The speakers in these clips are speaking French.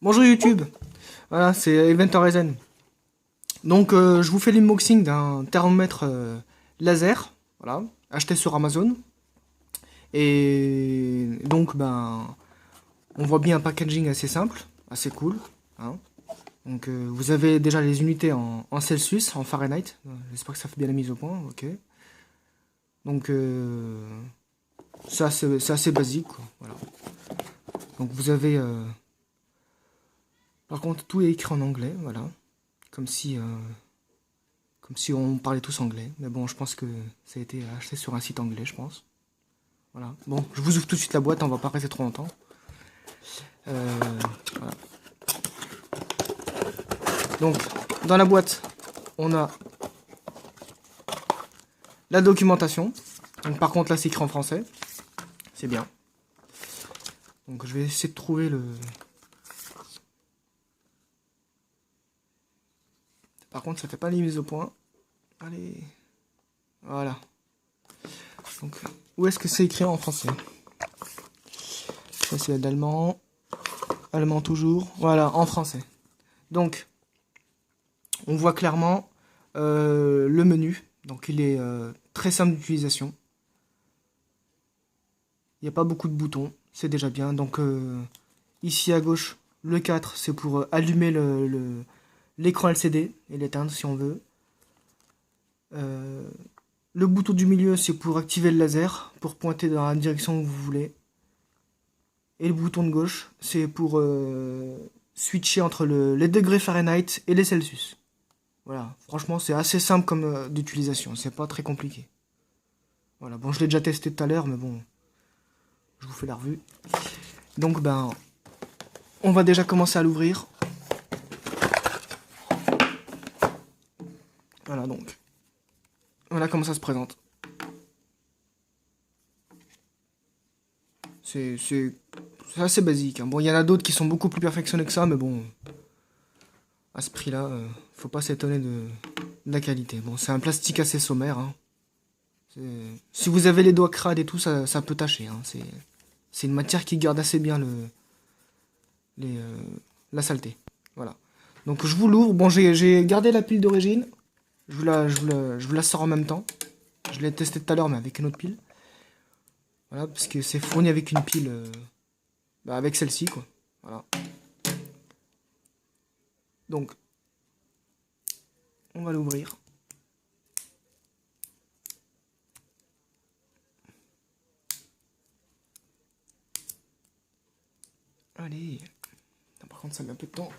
Bonjour YouTube, voilà c'est Event Horizon. Donc je vous fais l'unboxing d'un thermomètre laser, voilà, acheté sur Amazon. Et donc on voit bien un packaging assez simple, assez cool, hein. Donc vous avez déjà les unités en Celsius, en Fahrenheit. J'espère que ça fait bien la mise au point, ok. Donc c'est assez basique, quoi, voilà. Donc vous avez par contre tout est écrit en anglais, voilà, comme si comme si on parlait tous anglais. Mais bon, je pense que ça a été acheté sur un site anglais, je pense. Voilà. Bon, je vous ouvre tout de suite la boîte, on va pas rester trop longtemps. Euh, voilà. Donc, dans la boîte, on a la documentation. Donc, par contre, là, c'est écrit en français. C'est bien. Donc, je vais essayer de trouver le... Par contre, ça fait pas les mises au point. Allez. Voilà. Donc, où est-ce que c'est écrit en français? Ça, c'est d'allemand. Allemand toujours. Voilà, en français. Donc, on voit clairement le menu. Donc, il est très simple d'utilisation. Il n'y a pas beaucoup de boutons. C'est déjà bien. Donc, ici à gauche, le 4, c'est pour allumer l'écran LCD et l'éteindre si on veut. Le bouton du milieu, c'est pour activer le laser, pour pointer dans la direction que vous voulez. Et le bouton de gauche, c'est pour switcher entre les degrés Fahrenheit et les Celsius. Voilà, franchement, c'est assez simple comme d'utilisation, c'est pas très compliqué. Voilà, bon, je l'ai déjà testé tout à l'heure, mais bon, je vous fais la revue. Donc, on va déjà commencer à l'ouvrir. Voilà, donc, voilà comment ça se présente. C'est assez basique, hein. Bon, il y en a d'autres qui sont beaucoup plus perfectionnés que ça, mais bon, à ce prix-là, faut pas s'étonner de la qualité. Bon, c'est un plastique assez sommaire, hein. Si vous avez les doigts crades et tout, ça peut tâcher, hein. C'est une matière qui garde assez bien la saleté. Voilà. Donc je vous l'ouvre. Bon, j'ai gardé la pile d'origine. Je vous la sors en même temps. Je l'ai testé tout à l'heure, mais avec une autre pile. Voilà, parce que c'est fourni avec une pile, avec celle-ci, quoi. Voilà. Donc, on va l'ouvrir. Allez. Par contre, ça met un peu de temps.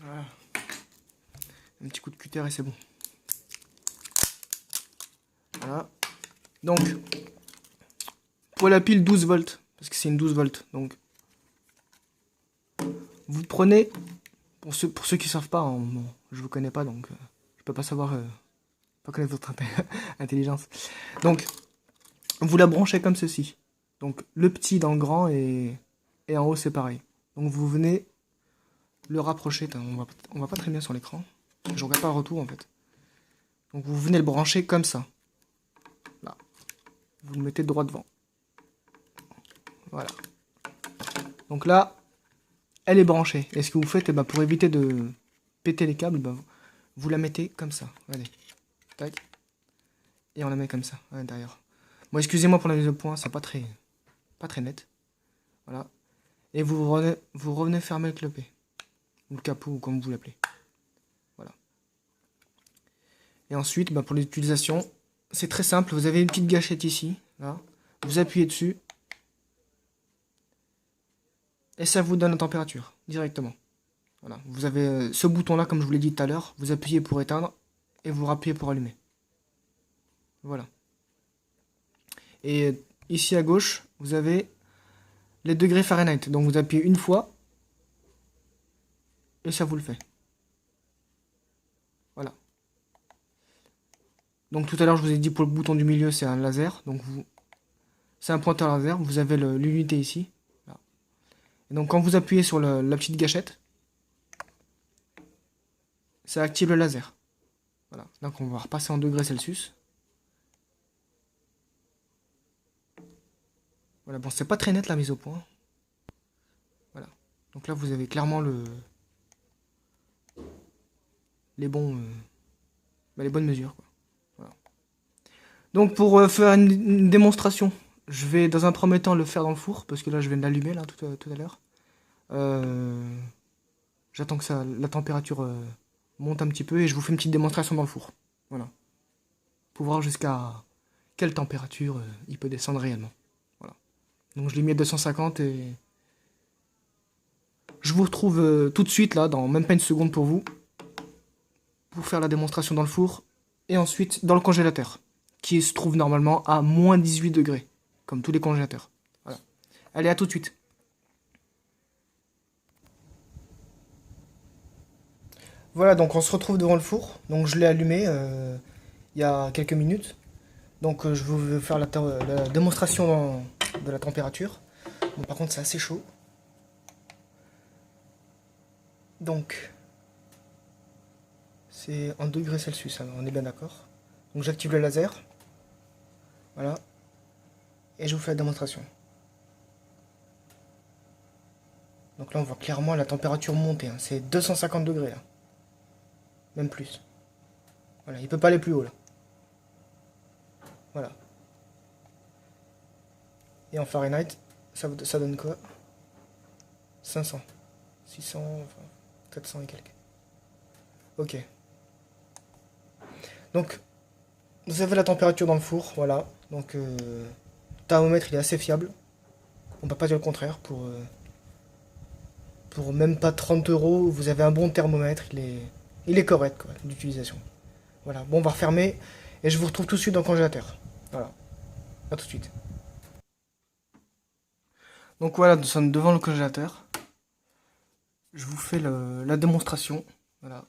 Voilà. Un petit coup de cutter et c'est bon. Voilà. Donc, pour la pile 12 volts, parce que c'est une 12 volts, donc vous prenez, pour ceux qui ne savent pas, hein, bon, je vous connais pas, donc je peux pas savoir, pas connaître votre intelligence. Donc, vous la branchez comme ceci. Donc, le petit dans le grand et en haut c'est pareil. Donc, vous venez le rapprocher. On voit pas très bien sur l'écran. Je regarde pas le retour en fait. Donc, vous venez le brancher comme ça. Là. Vous le mettez droit devant. Voilà. Donc là, elle est branchée. Et ce que vous faites, pour éviter de péter les câbles, vous la mettez comme ça. Allez. Tac. Et on la met comme ça, à l'intérieur. Bon, excusez-moi pour la mise au point, c'est pas très net. Voilà. Et vous revenez fermer le clopet. Ou le capot, ou comme vous l'appelez. Voilà. Et ensuite, pour l'utilisation, c'est très simple. Vous avez une petite gâchette ici. Là. Vous appuyez dessus. Et ça vous donne la température, directement. Voilà. Vous avez ce bouton-là, comme je vous l'ai dit tout à l'heure. Vous appuyez pour éteindre. Et vous rappuyez pour allumer. Voilà. Et ici à gauche, vous avez les degrés Fahrenheit. Donc vous appuyez une fois. Et ça vous le fait. Voilà. Donc tout à l'heure, je vous ai dit pour le bouton du milieu, c'est un laser. Donc c'est un pointeur laser. Vous avez l'unité ici. Là. Et donc quand vous appuyez sur la petite gâchette, ça active le laser. Voilà. Donc on va repasser en degrés Celsius. Voilà, bon, c'est pas très net la mise au point. Voilà. Donc là, vous avez clairement les bonnes mesures, quoi. Voilà. Donc pour faire une démonstration, je vais dans un premier temps le faire dans le four, parce que là, je viens de l'allumer là tout à l'heure. J'attends que la température monte un petit peu et je vous fais une petite démonstration dans le four. Voilà. Pour voir jusqu'à quelle température il peut descendre réellement. Voilà. Donc je l'ai mis à 250 et je vous retrouve tout de suite là, dans même pas une seconde pour vous, pour faire la démonstration dans le four et ensuite dans le congélateur, qui se trouve normalement à moins 18 degrés, comme tous les congélateurs. Voilà. Allez, à tout de suite. Voilà, donc on se retrouve devant le four. Donc je l'ai allumé il y a quelques minutes. Donc je vais faire la démonstration de la température. Bon, par contre c'est assez chaud. Donc c'est en degrés Celsius, hein, on est bien d'accord. Donc j'active le laser. Voilà. Et je vous fais la démonstration. Donc là on voit clairement la température monter, hein. C'est 250 degrés là. Même plus. Voilà, il peut pas aller plus haut là. Voilà. Et en Fahrenheit, ça donne quoi? 500. 600, enfin, 400 et quelques. Ok. Donc, vous avez la température dans le four, voilà. Donc, le thermomètre, il est assez fiable. On peut pas dire le contraire. Pour même pas 30 euros, vous avez un bon thermomètre. Il est correct, quoi, d'utilisation. Voilà. Bon, on va refermer. Et je vous retrouve tout de suite dans le congélateur. Voilà. À tout de suite. Donc voilà, nous sommes devant le congélateur. Je vous fais la démonstration. Voilà.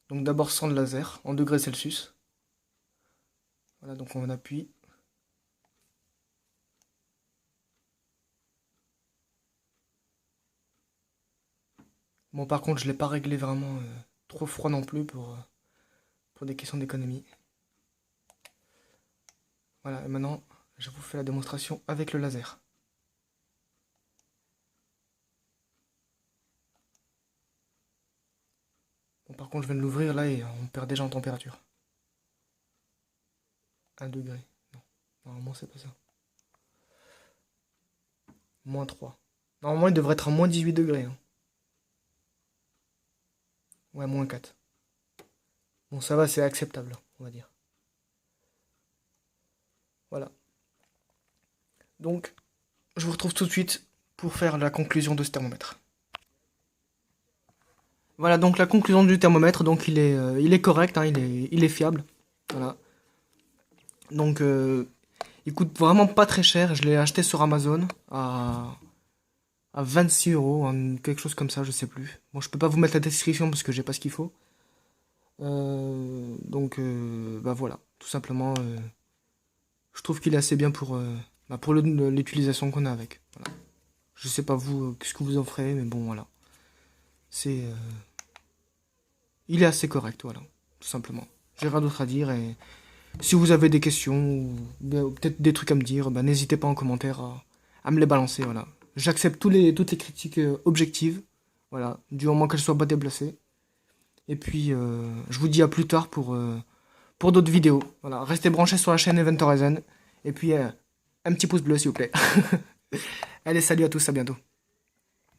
Donc d'abord sans le laser, en degrés Celsius. Voilà, donc on appuie. Bon, par contre, je ne l'ai pas réglé vraiment trop froid non plus pour des questions d'économie. Voilà, et maintenant, je vous fais la démonstration avec le laser. Bon, par contre, je viens de l'ouvrir là et on perd déjà en température. 1 degré. Non, normalement, c'est pas ça. Moins 3. Normalement, il devrait être à moins 18 degrés. Hein. Ouais, moins 4. Bon, ça va, c'est acceptable, on va dire. Voilà. Donc, je vous retrouve tout de suite pour faire la conclusion de ce thermomètre. Voilà, donc la conclusion du thermomètre, donc il est correct, hein, il est fiable. Voilà. Donc, il coûte vraiment pas très cher. Je l'ai acheté sur Amazon à 26 euros, hein, quelque chose comme ça, je sais plus. Bon, je peux pas vous mettre la description parce que j'ai pas ce qu'il faut. Donc, bah voilà, tout simplement, je trouve qu'il est assez bien pour l'utilisation qu'on a avec. Voilà. Je sais pas vous, ce que vous en ferez, mais bon, voilà. Il est assez correct, voilà, tout simplement. J'ai rien d'autre à dire et si vous avez des questions ou peut-être des trucs à me dire, bah, n'hésitez pas en commentaire à me les balancer, voilà. J'accepte toutes les critiques objectives, voilà, du moment qu'elles soient pas déplacées. Et puis, je vous dis à plus tard pour d'autres vidéos. Voilà, restez branchés sur la chaîne Event Horizon. Et puis, un petit pouce bleu, s'il vous plaît. Allez, salut à tous, à bientôt.